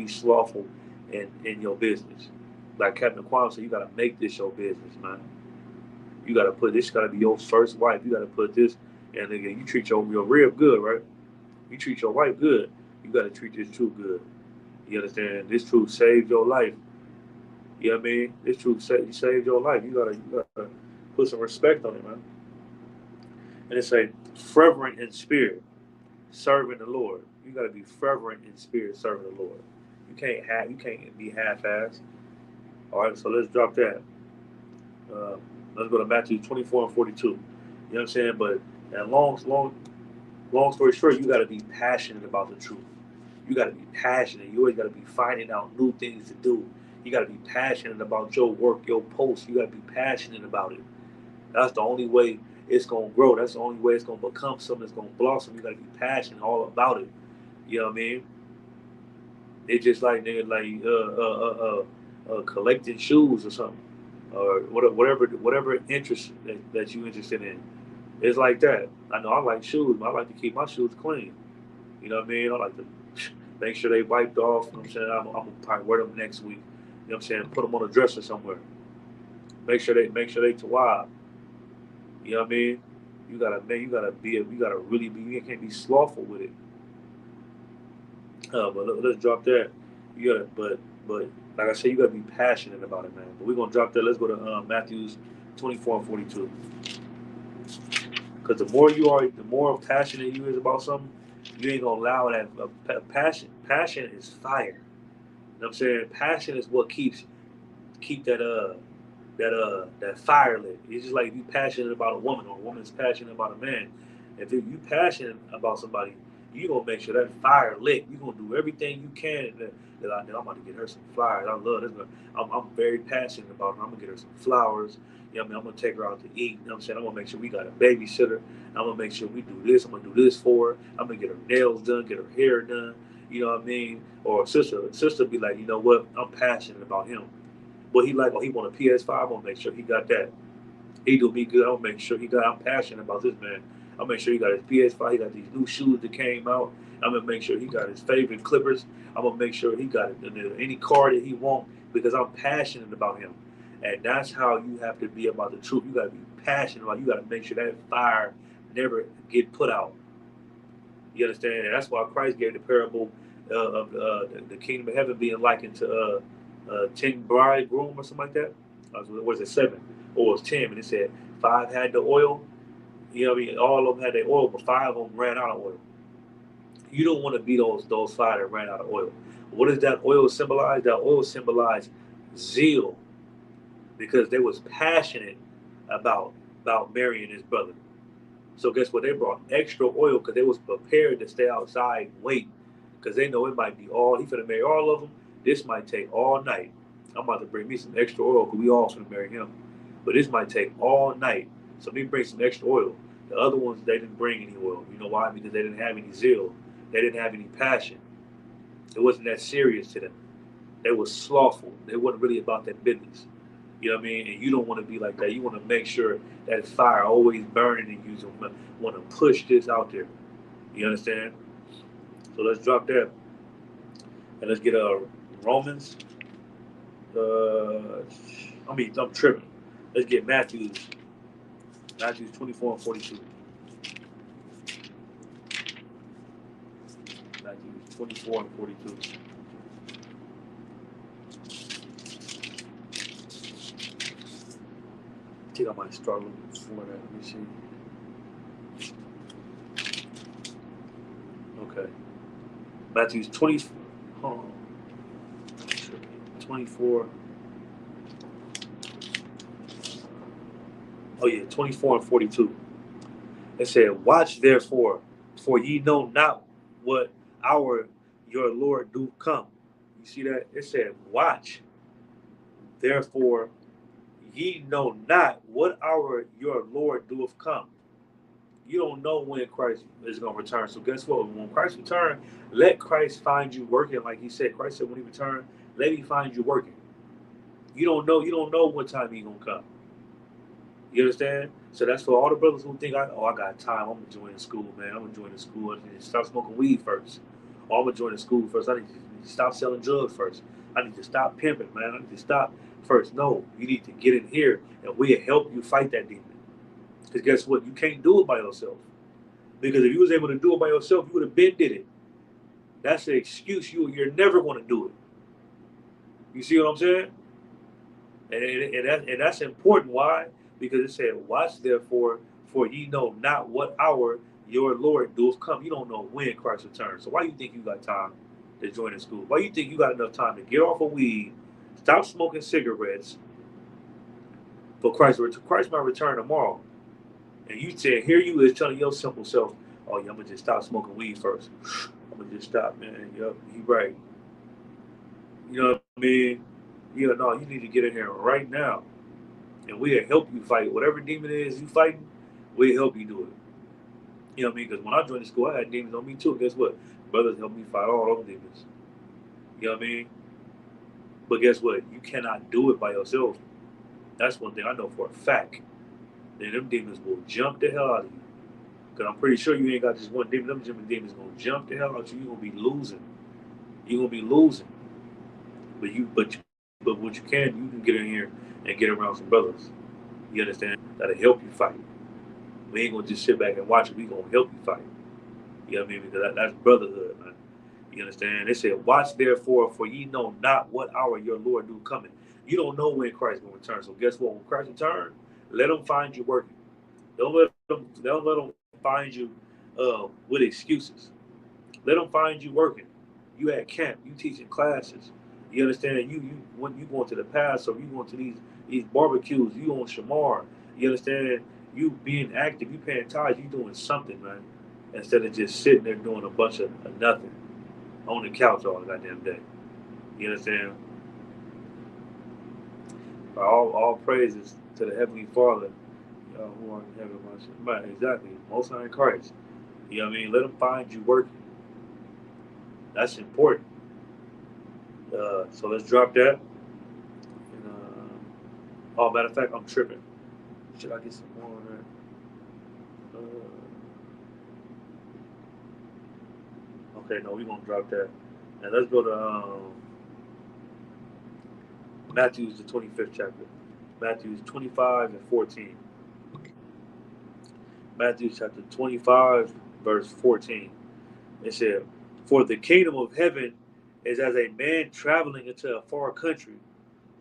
Speaker 1: slothful in your business. Like Captain Kwame said, you gotta make this your business, man. You gotta put this. Gotta be your first wife. You gotta put this, and again, you treat your rib good, right? You treat your wife good. You gotta treat this truth good. You understand? This truth saved your life. You know what I mean? This truth saved your life. You gotta put some respect on it, man. And it say fervent in spirit, serving the Lord. You gotta be fervent in spirit, serving the Lord. You can't be half-assed. All right, so let's drop that. Uh, let's go to Matthew 24 and 42. You know what I'm saying? But and long story short, you got to be passionate about the truth. You got to be passionate. You always got to be finding out new things to do. You got to be passionate about your work, your post. You got to be passionate about it. That's the only way it's gonna grow. That's the only way it's gonna become something that's gonna blossom. You got to be passionate all about it. You know what I mean? It's just like nigga, like collecting shoes or something, or whatever interest that you interested in. It's like that. I know I like shoes, but I like to keep my shoes clean. You know what I mean? I like to make sure they wiped off. You know what I'm saying? I'm gonna probably wear them next week. You know what I'm saying? Put them on a dresser somewhere. Make sure they tawab. You know what I mean? You gotta really be. You can't be slothful with it. But let's drop that. You gotta, but like I said, you gotta be passionate about it, man. But we're gonna drop that. Let's go to Matthew's 24 and 42. Because the more passionate you is about something, you ain't gonna allow that passion. Passion is fire. You know what I'm saying? Passion is what keep that that fire lit. It's just like if you passionate about a woman or a woman's passionate about a man. If you passionate about somebody, you gonna make sure that fire lit. You gonna do everything you can that I'm about to get her some flowers. I love this. I'm very passionate about her. I'm gonna get her some flowers. You know what I mean? I'm gonna take her out to eat. You know what I'm saying? I'm gonna make sure we got a babysitter. I'm gonna make sure we do this. I'm gonna do this for her. I'm gonna get her nails done, get her hair done. You know what I mean? Or sister be like, you know what? I'm passionate about him. But he like, oh, he want a PS5. I'm gonna make sure he got that. He do me good. I'm gonna make sure he got. I'm passionate about this man. I'm gonna make sure he got his PS5. He got these new shoes that came out. I'm gonna make sure he got his favorite Clippers. I'm gonna make sure he got any car that he want because I'm passionate about him. And that's how you have to be about the truth. You gotta be passionate about. You gotta make sure that fire never get put out. You understand? And that's why Christ gave the parable of the kingdom of heaven being likened to 10 bridegroom or something like that. Was it 7? Or it was 10? And it said 5 had the oil. You know what I mean? All of them had their oil, but 5 of them ran out of oil. You don't want to be those 5 that ran out of oil. What does that oil symbolize? That oil symbolized zeal because they was passionate about marrying his brother. So guess what? They brought extra oil because they was prepared to stay outside and wait because they know it might be all. He finna marry all of them. This might take all night. I'm about to bring me some extra oil because we all finna marry him. But this might take all night. So let me bring some extra oil. The other ones, they didn't bring any oil. You know why? Because they didn't have any zeal. They didn't have any passion. It wasn't that serious to them. They were slothful. They wasn't really about that business. You know what I mean? And you don't want to be like that. You want to make sure that fire always burning and you want to push this out there. You understand? So let's drop that. And let's get Romans. I'm tripping. Let's get Matthews 24 and 42. Matthews 24 and 42. I think I might start looking before that. Let me see. Okay. Matthews 20. Oh, 24. Oh yeah, 24 and 42. It said, "Watch therefore, for ye know not what hour your Lord do come." You see that? It said, "Watch therefore, ye know not what hour your Lord doeth come." You don't know when Christ is going to return. So guess what? When Christ return, let Christ find you working. Like he said, Christ said when he returned, let me find you working. You don't know. You don't know what time he's going to come. You understand? So that's for all the brothers who think, I got time. I'm gonna join the school, man. I'm gonna join the school. I need to stop smoking weed first. Or I'm gonna join the school first. I need to stop selling drugs first. I need to stop pimping, man. I need to stop first. No, you need to get in here, and we'll help you fight that demon. Because guess what? You can't do it by yourself. Because if you was able to do it by yourself, you would have been did it. That's the excuse. You're never going to do it. You see what I'm saying? And that's important. Why? Because it said, "Watch therefore, for ye know not what hour your Lord doeth come." You don't know when Christ returns. So why you think you got time to join the school? Why you think you got enough time to get off of weed, stop smoking cigarettes for Christ? Christ might return tomorrow, and you said, here you is telling your simple self, "Oh yeah, I'm gonna just stop smoking weed first. I'm gonna just stop, man." Yup, you right. You know what I mean? Yeah, no, you need to get in here right now, and we'll help you fight whatever demon it is you fighting. We'll help you do it. You know what I mean? Because when I joined the school, I had demons on me too. Guess what? Brothers helped me fight all those demons. You know what I mean? But guess what? You cannot do it by yourself. That's one thing I know for a fact. Then them demons will jump the hell out of you. Because I'm pretty sure you ain't got just one demon. Them demons gonna jump the hell out of you. You're gonna be losing. You're gonna be losing. But what you can get in here and get around some brothers. You understand? That'll help you fight. We ain't gonna just sit back and watch it. We gonna help you fight. You know what I mean? Because that's brotherhood, man. You understand? They said, "Watch therefore, for ye know not what hour your Lord do coming." You don't know when Christ gonna return. So guess what? When Christ return, let him find you working. Don't let them find you with excuses. Let them find you working. You at camp. You teaching classes. You understand? You when you going to the past, or you going to these barbecues, you on Shamar, you understand? You being active, you paying tithes, you doing something, man. Instead of just sitting there doing a bunch of nothing on the couch all the goddamn day. You understand? All praises to the Heavenly Father, who are in heaven. Man, exactly. Most High in Christ. You know what I mean? Let them find you working. That's important. So let's drop that. And, oh, matter of fact, I'm tripping. Should I get some more on that? Okay, no, we're going to drop that. And let's go to Matthew's, the 25th chapter. Matthew's 25 and 14. Matthew chapter 25, verse 14. It said, "For the kingdom of heaven is as a man traveling into a far country,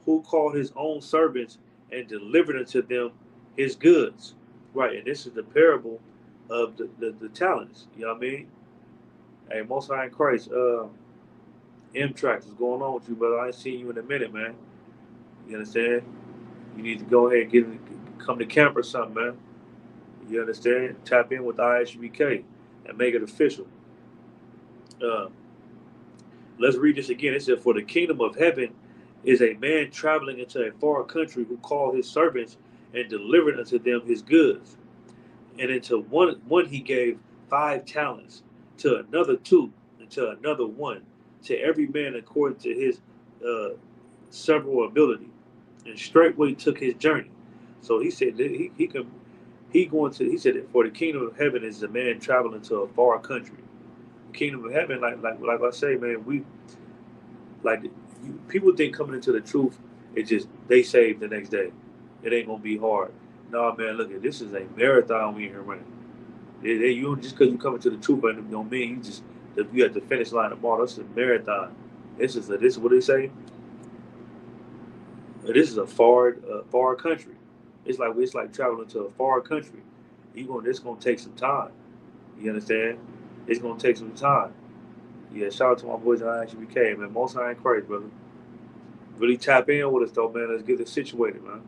Speaker 1: who called his own servants and delivered unto them his goods." Right, and this is the parable of the talents. You know what I mean? Hey, Most High in Christ, M-Trax, what's going on with you, brother? I ain't seen you in a minute, man. You understand? You need to go ahead and come to camp or something, man. You understand? Tap in with ISBK and make it official. Uh, let's read this again. It said, "For the kingdom of heaven is a man traveling into a far country, who called his servants and delivered unto them his goods. And into one he gave 5 talents, to another 2, and to another 1, to every man according to his uh, several ability. And straightway took his journey." So he said that he said that, "For the kingdom of heaven is a man traveling to a far country." The kingdom of heaven, like I say, man, people think coming into the truth, it just they saved the next day. It ain't gonna be hard. No, man, look at this is a marathon we here running. You just because you come into the truth don't mean you have to finish line tomorrow. This is a marathon. This is what they say. This is a far country. It's like traveling to a far country. It's gonna take some time. You understand? It's gonna take some time. Yeah, shout out to my boys in ISBK, man. Most High in Christ, brother. Really tap in with us though, man. Let's get this situated, man.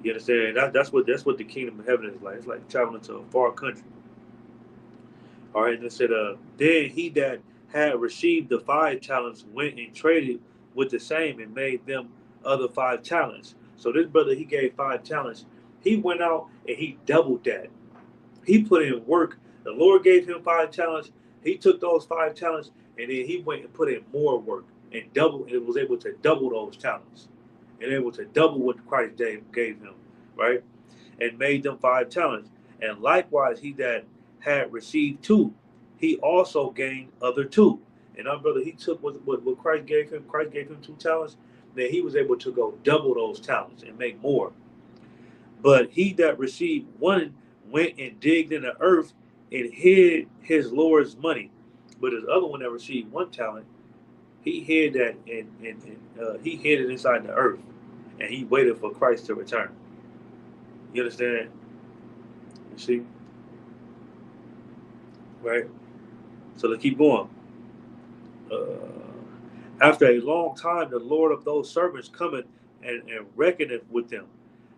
Speaker 1: You understand? That's what the kingdom of heaven is like. It's like traveling to a far country. All right, and it said, "Then he that had received the 5 talents went and traded with the same and made them other 5 talents." So this brother, he gave 5 talents. He went out and he doubled that. He put in work. The Lord gave him 5 talents. He took those 5 talents and then he went and put in more work and double. It was able to double those talents and able to double what Christ gave him, right? And made them 5 talents. And likewise, he that had received 2, he also gained other 2. And our brother, he took what Christ gave him. Christ gave him 2 talents. Then he was able to go double those talents and make more. But he that received 1 went and digged in the earth and hid his Lord's money. But his other one that received 1 talent, he hid that and he hid it inside the earth, and he waited for Christ to return. You understand? You see, right? So let's keep going. After a long time, the Lord of those servants cometh and reckoneth with them.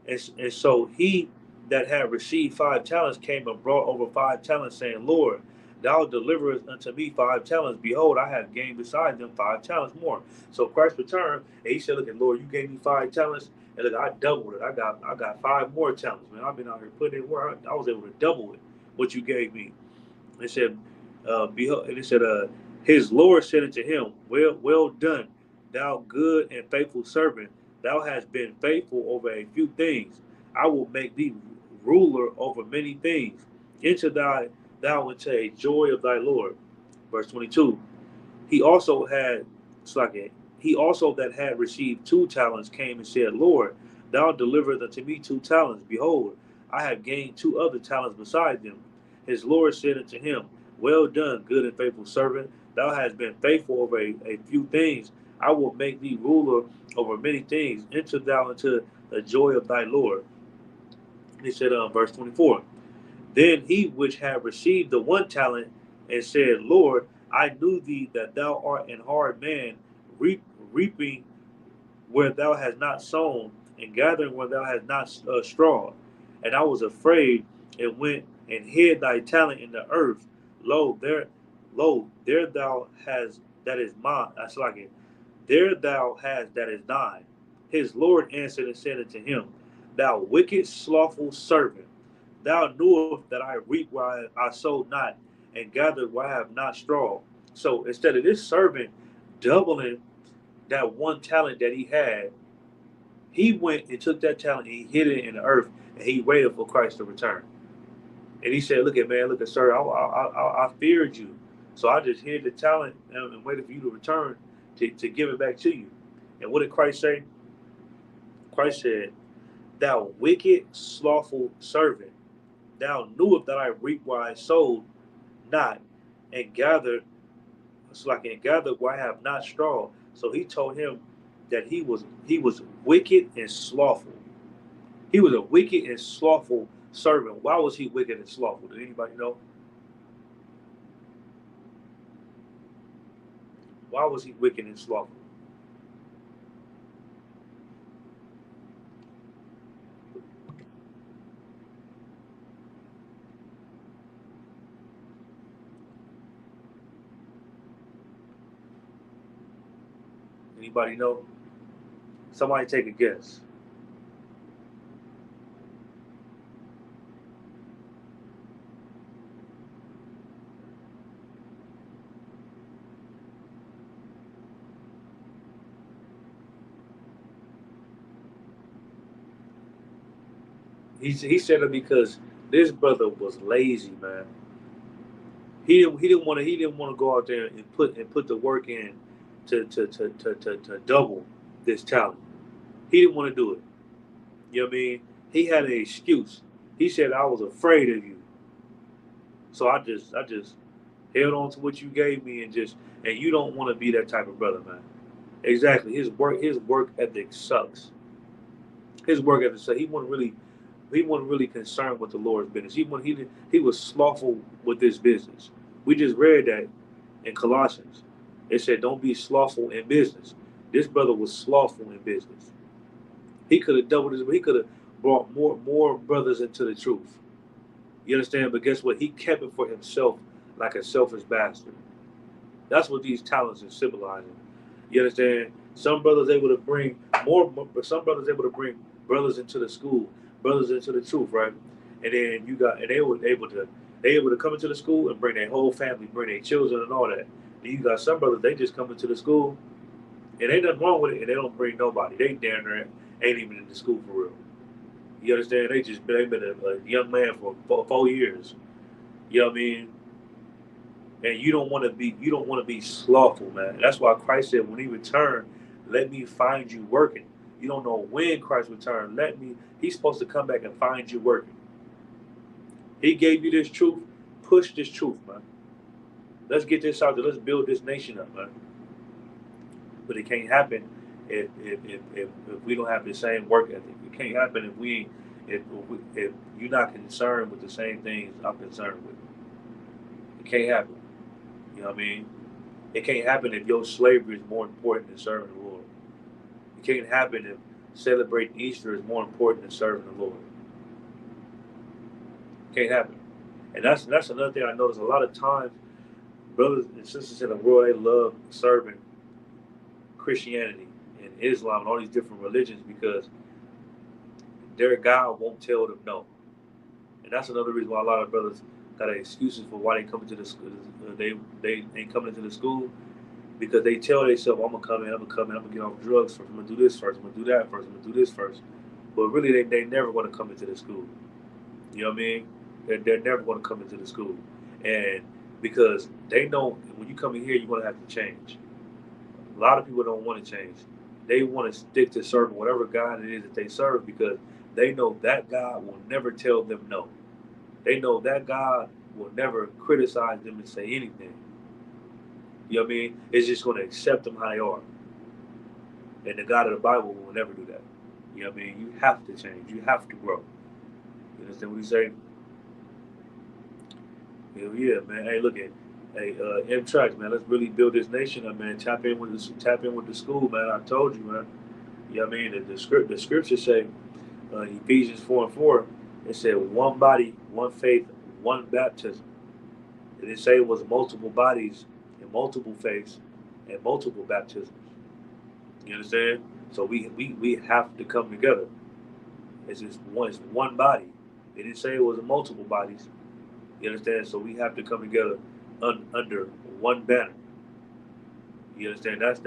Speaker 1: And so he that had received 5 talents came and brought over 5 talents, saying, "Lord, thou deliverest unto me 5 talents. Behold, I have gained beside them 5 talents more." So Christ returned, and he said, "Look at Lord, you gave me 5 talents, and look, I doubled it. I got 5 more talents, man. I've been out here putting in work. I was able to double it, what you gave me." It said, "Behold," and it said, "His Lord said unto him, well done, thou good and faithful servant. Thou hast been faithful over a few things. I will make thee ruler over many things. Enter thou into a joy of thy Lord." Verse 22. He also had, it's like it, he also that had received 2 talents came and said, "Lord, thou delivered unto me 2 talents. Behold, I have gained 2 other talents beside them." His Lord said unto him, "Well done, good and faithful servant. Thou hast been faithful over a few things. I will make thee ruler over many things. Enter thou into the joy of thy Lord." And he said, verse 24. Then he which had received the 1 talent and said, "Lord, I knew thee that thou art an hard man, reaping where thou hast not sown, and gathering where thou hast not straw. And I was afraid, and went and hid thy talent in the earth. Lo, there thou hast that is mine. That's like it. There thou hast that is thine. His Lord answered and said unto him, Thou wicked, slothful servant, thou knewest that I reap where I sowed not, and gathered where I have not straw. So instead of this servant doubling that one talent that he had, he went and took that talent and he hid it in the earth, and he waited for Christ to return. And he said, "Look at man, look at sir, I feared you, so I just hid the talent and waited for you to return to give it back to you." And what did Christ say? Christ said, "Thou wicked, slothful servant, thou knewest that I reap where I sowed not, and gathered and gathered where I have not straw." So he told him that he was wicked and slothful. He was a wicked and slothful servant. Why was he wicked and slothful? Did anybody know? Why was he wicked and slothful? Anybody know? Somebody take a guess. He said it because this brother was lazy, man. He didn't want to go out there and put the work in to double this talent. He didn't want to do it. You know what I mean? He had an excuse. He said, "I was afraid of you, so I just held on to what you gave me, and you don't want to be that type of brother, man." Exactly. His work ethic sucks. His work ethic sucks. He wasn't really concerned with the Lord's business. He was slothful with this business. We just read that in Colossians. It said, "Don't be slothful in business." This brother was slothful in business. He could have doubled his. He could have brought more brothers into the truth. You understand? But guess what? He kept it for himself, like a selfish bastard. That's what these talents are symbolizing. You understand? Some brothers able to bring but some brothers able to bring brothers into the school, brothers into the truth, right? And then and they able to come into the school and bring their whole family, bring their children and all that. And you got some brothers, they just come into the school and ain't nothing wrong with it, and they don't bring nobody. They damn near ain't even in the school for real. You understand? They've been a young man for 4 years. You know what I mean? And you don't want to be slothful, man. That's why Christ said when he returned, let me find you working. You don't know when Christ returned. He's supposed to come back and find you working. He gave you this truth. Push this truth, man. Let's get this out there. Let's build this nation up, man. But it can't happen if we don't have the same work ethic. It can't happen if you're not concerned with the same things I'm concerned with. It can't happen. You know what I mean? It can't happen if your slavery is more important than serving the Lord. It can't happen if celebrating Easter is more important than serving the Lord. It can't happen. And that's another thing I notice. A lot of times, brothers and sisters in the world, they love serving Christianity and Islam and all these different religions because their God won't tell them no. And that's another reason why a lot of brothers got excuses for why they come into the school. They ain't coming into the school because they tell themselves, "I'm gonna come in, I'm gonna come in, I'm gonna get off drugs first, I'm gonna do this first, I'm gonna do that first, I'm gonna do this first." But really, they never want to come into the school. You know what I mean? They're never going to come into the school, and because they know when you come in here, you're going to have to change. A lot of people don't want to change. They want to stick to serving whatever God it is that they serve because they know that God will never tell them no. They know that God will never criticize them and say anything. You know what I mean? It's just going to accept them how they are. And the God of the Bible will never do that. You know what I mean? You have to change. You have to grow. You understand what he's saying? Hell yeah, man. Hey, look at M Tracks, man. Let's really build this nation up, man. Tap in with the school, man. I told you, man. You know what I mean? The scriptures say, Ephesians 4:4, it said one body, one faith, one baptism. It didn't say it was multiple bodies and multiple faiths and multiple baptisms. You understand? So we have to come together. It's one body. It didn't say it was multiple bodies. You understand? So we have to come together under one banner. You understand? That's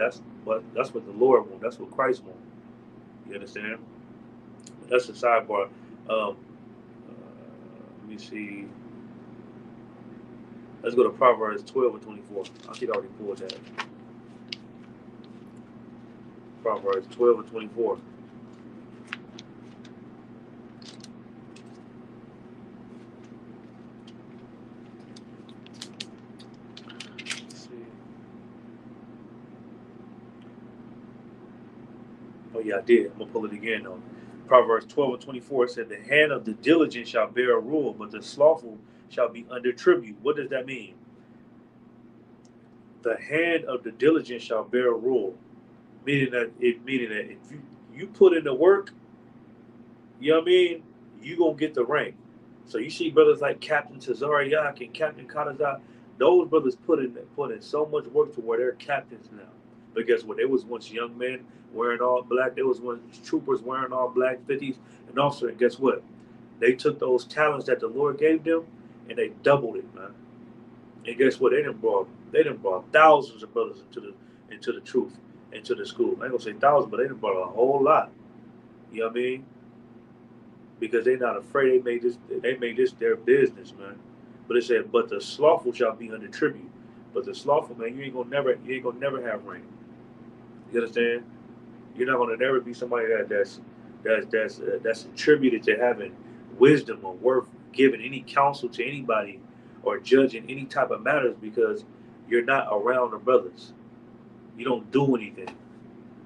Speaker 1: what the Lord wants. That's what Christ wants. You understand? That's the sidebar. Let me see. Let's go to Proverbs 12 and 24. I think I already pulled that. Proverbs 12 and 24. Let's see. Oh yeah, I did. I'm gonna pull it again though. Proverbs 12 and 24 said, "The hand of the diligent shall bear a rule, but the slothful shall be under tribute." What does that mean? The hand of the diligent shall bear a rule, meaning that if you put in the work, you know what I mean, you gonna get the rank. So you see brothers like Captain Tazariak and Captain Kadazai, those brothers put in so much work to where they're captains now. But guess what? They was once young men wearing all black. They was once troopers wearing all black 50s and officer. And guess what? They took those talents that the Lord gave them and they doubled it, man. And guess what? They done brought thousands of brothers into the truth, into the school. I ain't gonna say thousands, but they done brought a whole lot. You know what I mean? Because they're not afraid. They made this their business, man. But it said, but the slothful shall be under tribute. But the slothful, man, you ain't gonna never have rain. You understand? You're not gonna never be somebody that's attributed to having wisdom or worth giving any counsel to anybody or judging any type of matters because you're not around the brothers. You don't do anything.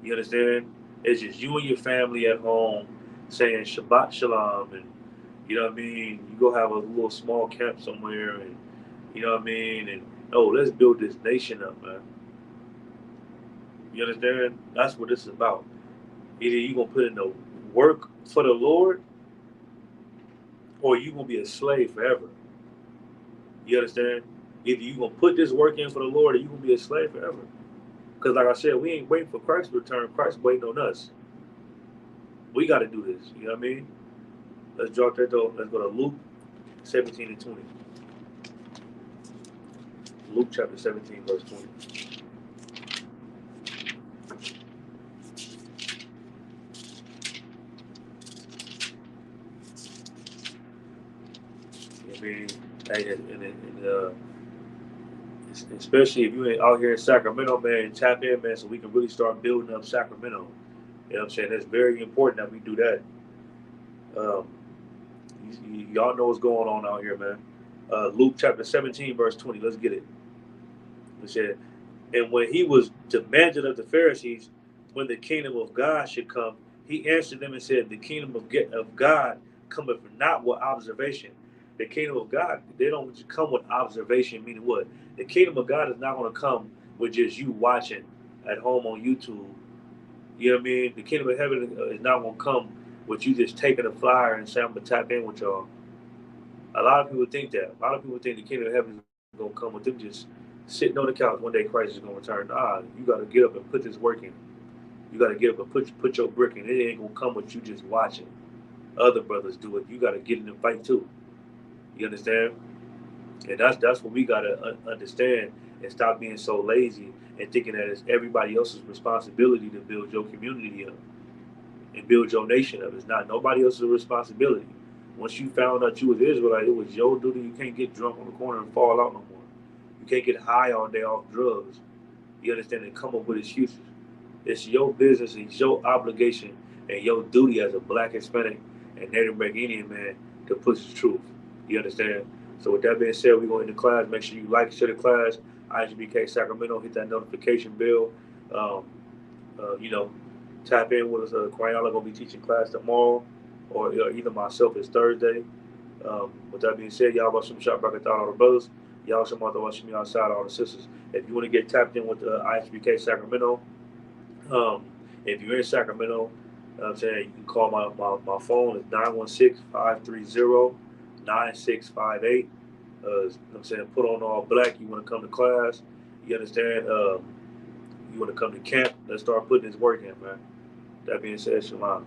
Speaker 1: You understand? It's just you and your family at home saying Shabbat Shalom, and you know what I mean. You go have a little small camp somewhere, and you know what I mean. And oh, let's build this nation up, man. You understand? That's what this is about. Either you gonna put in the work for the Lord, or you gonna be a slave forever. You understand? Either you gonna put this work in for the Lord, or you gonna be a slave forever. Because like I said, we ain't waiting for Christ to return. Christ waiting on us. We got to do this. You know what I mean? Let's drop that though. Let's go to Luke 17 and 20. Luke chapter 17, verse 20. I mean, especially if you ain't out here in Sacramento, man, tap in, man, so we can really start building up Sacramento. You know what I'm saying? It's very important that we do that. Um, y'all know what's going on out here, man. Luke chapter 17, verse 20. Let's get it. It said, and when he was demanded of the Pharisees when the kingdom of God should come, he answered them and said, the kingdom of God cometh not with observation. The kingdom of God, they don't come with observation, meaning what? The kingdom of God is not going to come with just you watching at home on YouTube. You know what I mean? The kingdom of heaven is not going to come with you just taking a flyer and saying, I'm going to tap in with y'all. A lot of people think that. A lot of people think the kingdom of heaven is going to come with them just sitting on the couch one day Christ is going to return. You got to get up and put this work in. You got to get up and put your brick in. It ain't going to come with you just watching other brothers do it. You got to get in the fight too. You understand? And that's what we got to understand and stop being so lazy and thinking that it's everybody else's responsibility to build your community up and build your nation up. It's not nobody else's responsibility. Once you found out you was Israelite, it was your duty. You can't get drunk on the corner and fall out no more. You can't get high all day off drugs. You understand? And come up with excuses. It's your business and it's your obligation and your duty as a black, Hispanic, and Native American Indian man to push the truth. You understand? So with that being said, we're going into class. Make sure you like, share the class. ISBK Sacramento, hit that notification bell. Um, you know, tap in with us. Quayala going to be teaching class tomorrow, or either myself it's Thursday. With that being said, y'all about some shot back at all the brothers. Y'all some other watching me outside all the sisters. If you want to get tapped in with ISBK Sacramento, um, If you're in Sacramento, you know what I'm saying, you can call my phone. It's 916-530-9658. You know what I'm saying, put on all black. You want to come to class. You understand? You want to come to camp. Let's start putting this work in, man. That being said, Shalom.